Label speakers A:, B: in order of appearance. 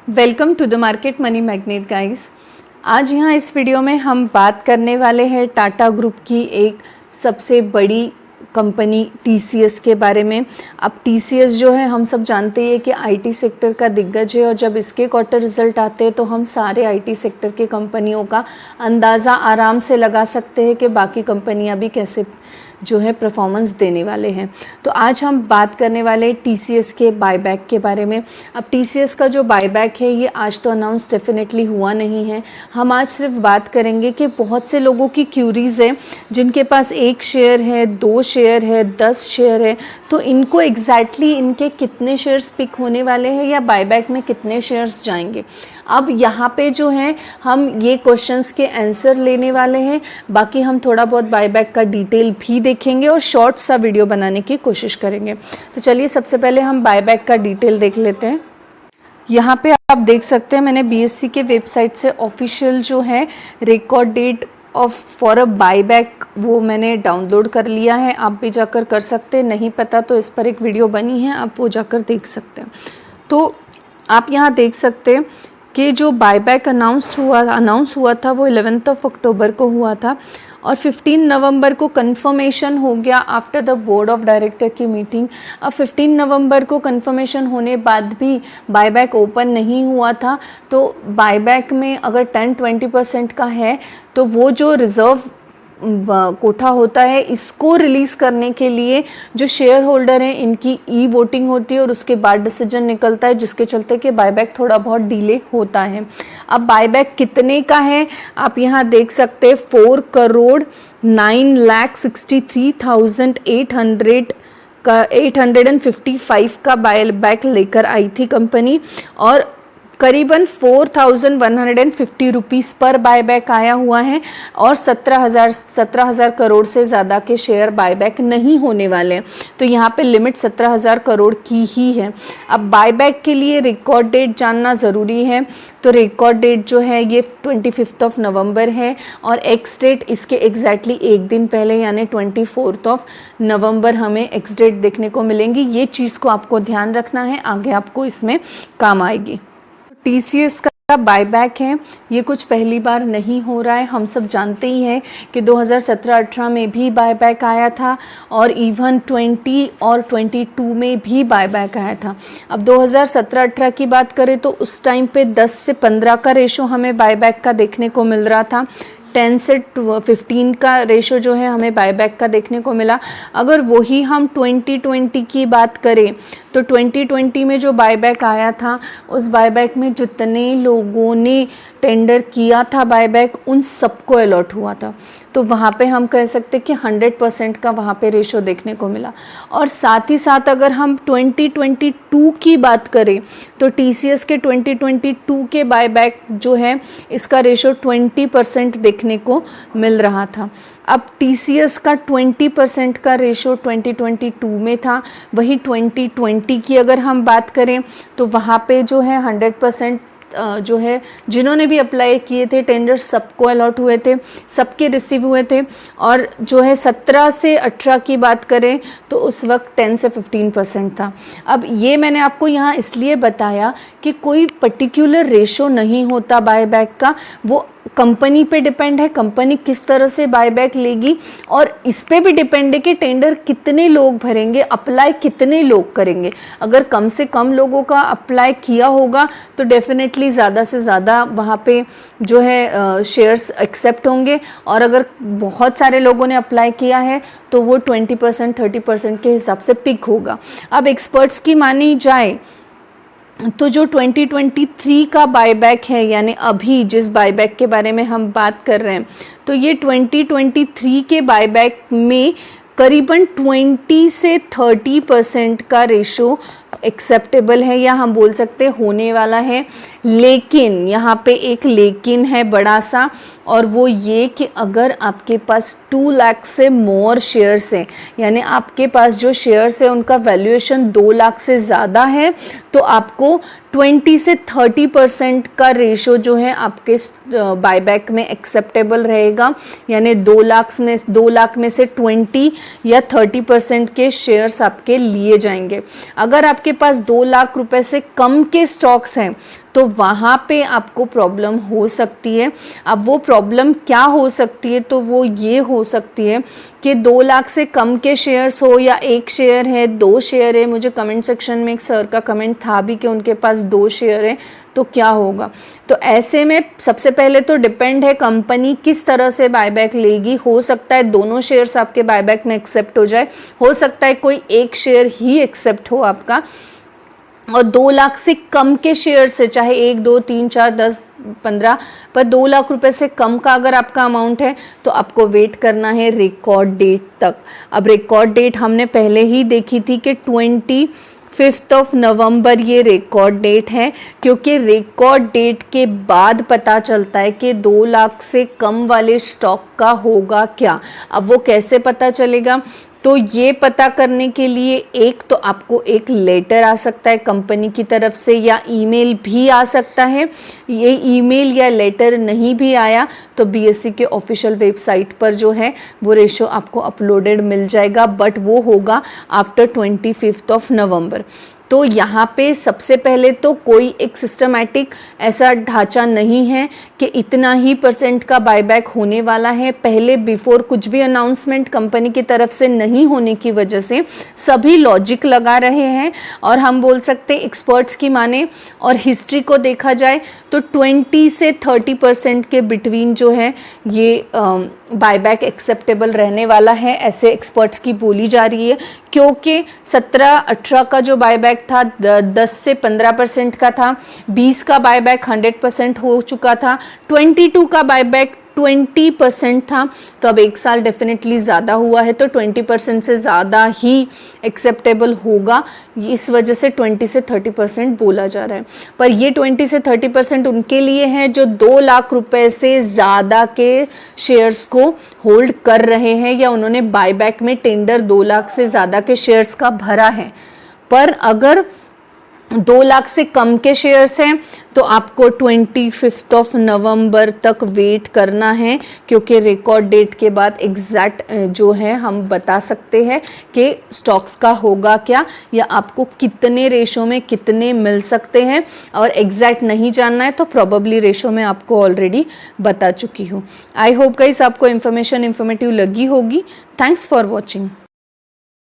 A: Welcome to the market money magnet guys. आज यहाँ इस वीडियो में हम बात करने वाले हैं टाटा ग्रुप की एक सबसे बड़ी कंपनी TCS के बारे में। अब TCS जो है हम सब जानते हैं कि IT सेक्टर का दिग्गज है और जब इसके क्वार्टर रिजल्ट आते हैं तो हम सारे IT सेक्टर के कंपनियों का अंदाज़ा आराम से लगा सकते हैं कि बाकी कंपनियां भी कैसे जो है परफॉर्मेंस देने वाले हैं। तो आज हम बात करने वाले TCS के बायबैक के बारे में। अब TCS का जो बायबैक है ये आज तो अनाउंस डेफिनेटली हुआ नहीं है। हम आज सिर्फ बात करेंगे कि बहुत से लोगों की क्यूरीज़ है जिनके पास 1 शेयर है, 2 शेयर है, 10 शेयर है, तो इनको एग्जैक्टली इनके कितने शेयर्स पिक होने वाले हैं या बायबैक में कितने शेयर्स जाएंगे। अब यहाँ पे जो है हम ये क्वेश्चंस के आंसर लेने वाले हैं, बाकी हम थोड़ा बहुत बायबैक का डिटेल भी देखेंगे और शॉर्ट सा वीडियो बनाने की कोशिश करेंगे। तो चलिए सबसे पहले हम बायबैक का डिटेल देख लेते हैं। यहाँ पे आप देख सकते हैं मैंने BSE के वेबसाइट से ऑफिशियल जो है record date for a buyback वो मैंने डाउनलोड कर लिया है। आप भी जाकर कर सकते हैं, नहीं पता तो इस पर एक वीडियो बनी है, आप वो जाकर देख सकते हैं। तो आप यहाँ देख सकते हैं कि जो बायबैक अनाउंस हुआ था वो 11 अक्टूबर को हुआ था और 15 नवंबर को कंफर्मेशन हो गया after the board of director की मीटिंग। अब 15 नवंबर को कंफर्मेशन होने बाद भी बायबैक ओपन नहीं हुआ था। तो बायबैक में अगर 10-20% का है तो वो जो रिज़र्व कोठा होता है इसको रिलीज़ करने के लिए जो शेयर होल्डर हैं इनकी वोटिंग होती है और उसके बाद डिसीजन निकलता है, जिसके चलते कि बायबैक थोड़ा बहुत डिले होता है। अब बायबैक कितने का है आप यहाँ देख सकते हैं, 4,09,63,800 का 855 का बायबैक लेकर आई थी कंपनी और करीबन 4,150 रुपीज़ पर बायबैक आया हुआ है और 17,000 करोड़ से ज़्यादा के शेयर बायबैक नहीं होने वाले हैं। तो यहाँ पे लिमिट 17,000 करोड़ की ही है। अब बायबैक के लिए रिकॉर्ड डेट जानना ज़रूरी है। तो रिकॉर्ड डेट जो है ये 25 नवंबर है और एक्स डेट इसके एग्जैक्टली एक दिन पहले यानी 24 नवंबर हमें एक्स डेट देखने को मिलेंगी। ये चीज़ को आपको ध्यान रखना है, आगे आपको इसमें काम आएगी। TCS का बायबैक है ये कुछ पहली बार नहीं हो रहा है। हम सब जानते ही हैं कि 2017-18 में भी बायबैक आया था और इवन 20 और 22 में भी बायबैक आया था। अब 2017-18 की बात करें तो उस टाइम पे 10 से 15 का रेशो हमें बायबैक का देखने को मिल रहा था, 10 से 15 का रेशो जो है हमें बायबैक का देखने को मिला। अगर वही हम 2020 की बात करें तो 2020 में जो बायबैक आया था उस बायबैक में जितने लोगों ने टेंडर किया था बायबैक उन सबको अलॉट हुआ था। तो वहाँ पे हम कह सकते कि 100% का वहाँ पे रेशो देखने को मिला। और साथ ही साथ अगर हम 2022 की बात करें तो TCS के 2022 के बायबैक जो है इसका रेशो 20% देखने को मिल रहा था। अब TCS का 20% का रेशो 2022 में था, वही 2020 की अगर हम बात करें तो वहाँ पे जो है 100% जो है जिन्होंने भी अप्लाई किए थे टेंडर सबको अलॉट हुए थे, सबके रिसीव हुए थे। और जो है 17 से 18 की बात करें तो उस वक्त 10 से 15% था। अब ये मैंने आपको यहाँ इसलिए बताया कि कोई पर्टिकुलर रेशो नहीं होता बायबैक का, वो कंपनी पे डिपेंड है, कंपनी किस तरह से बायबैक लेगी और इस पे भी डिपेंड है कि टेंडर कितने लोग भरेंगे, अप्लाई कितने लोग करेंगे। अगर कम से कम लोगों का अप्लाई किया होगा तो डेफिनेटली ज़्यादा से ज़्यादा वहाँ पे जो है शेयर्स एक्सेप्ट होंगे और अगर बहुत सारे लोगों ने अप्लाई किया है तो वो 20% 30% के हिसाब से पिक होगा। अब एक्सपर्ट्स की मानी जाए तो जो 2023 का बायबैक है यानी अभी जिस बायबैक के बारे में हम बात कर रहे हैं तो ये 2023 के बायबैक में करीबन 20 से 30% का रेशो एक्सेप्टेबल है या हम बोल सकते होने वाला है। लेकिन यहाँ पे एक लेकिन है बड़ा सा, और वो ये कि अगर आपके पास 2 लाख से मोर शेयर्स हैं यानी आपके पास जो शेयर्स है उनका वैल्यूएशन 2 लाख से ज़्यादा है तो आपको 20 से 30% का रेशो जो है आपके बायबैक में एक्सेप्टेबल रहेगा। यानी 2 लाख में से 20 या 30% के शेयर्स आपके लिए जाएंगे। अगर आपके पास 2 लाख रुपए से कम के स्टॉक्स हैं तो वहाँ पे आपको प्रॉब्लम हो सकती है। अब वो प्रॉब्लम क्या हो सकती है, तो वो ये हो सकती है कि 2 लाख से कम के शेयर्स हो या 1 शेयर है, 2 शेयर है। मुझे कमेंट सेक्शन में एक सर का कमेंट था भी कि उनके पास 2 शेयर है, तो क्या होगा। तो ऐसे में सबसे पहले तो डिपेंड है कंपनी किस तरह से बायबैक लेगी। हो सकता है दोनों शेयर्स आपके बायबैक में एक्सेप्ट हो जाए, हो सकता है कोई 1 शेयर ही एक्सेप्ट हो आपका। और 2 लाख से कम के शेयर से, चाहे 1, 2, 3, 4, 10, 15, पर 2 लाख रुपए से कम का अगर आपका अमाउंट है तो आपको वेट करना है रिकॉर्ड डेट तक। अब रिकॉर्ड डेट हमने पहले ही देखी थी कि 25 नवंबर ये रिकॉर्ड डेट है, क्योंकि रिकॉर्ड डेट के बाद पता चलता है कि 2 लाख से कम वाले स्टॉक का होगा क्या। अब वो कैसे पता चलेगा, तो ये पता करने के लिए एक तो आपको एक लेटर आ सकता है कंपनी की तरफ से, या ईमेल भी आ सकता है। ये ईमेल या लेटर नहीं भी आया तो बीएसई के ऑफिशियल वेबसाइट पर जो है वो रेशो आपको अपलोडेड मिल जाएगा, बट वो होगा आफ्टर 25 नवंबर। तो यहाँ पे सबसे पहले तो कोई एक सिस्टमैटिक ऐसा ढांचा नहीं है कि इतना ही % का बायबैक होने वाला है। पहले बिफोर कुछ भी अनाउंसमेंट कंपनी की तरफ से नहीं होने की वजह से सभी लॉजिक लगा रहे हैं, और हम बोल सकते एक्सपर्ट्स की माने और हिस्ट्री को देखा जाए तो 20 से 30% के बिटवीन जो है ये बायबैक एक्सेप्टेबल रहने वाला है, ऐसे एक्सपर्ट्स की बोली जा रही है। क्योंकि 17-18 का जो बायबैक था 10 से 15% का था, 20 का बायबैक 100% हो चुका था, 22 का बायबैक 20% था, तो अब 1 साल डेफिनेटली ज़्यादा हुआ है तो 20% से ज़्यादा ही एक्सेप्टेबल होगा। इस वजह से 20 से 30% बोला जा रहा है। पर ये 20 से 30% उनके लिए हैं जो 2 लाख रुपए से ज़्यादा के शेयर्स को होल्ड कर रहे हैं, या उन्होंने बायबैक में टेंडर 2 लाख से ज़्यादा के शेयर्स का भरा है। पर अगर 2 लाख से कम के शेयर्स हैं तो आपको 25 नवंबर तक वेट करना है, क्योंकि रिकॉर्ड डेट के बाद एग्जैक्ट जो है हम बता सकते हैं कि स्टॉक्स का होगा क्या, या आपको कितने रेशो में कितने मिल सकते हैं। और एग्जैक्ट नहीं जानना है तो प्रोबेबली रेशो में आपको ऑलरेडी बता चुकी हूँ। आई होप गाइस आपको इन्फॉर्मेटिव लगी होगी। Thanks for watching.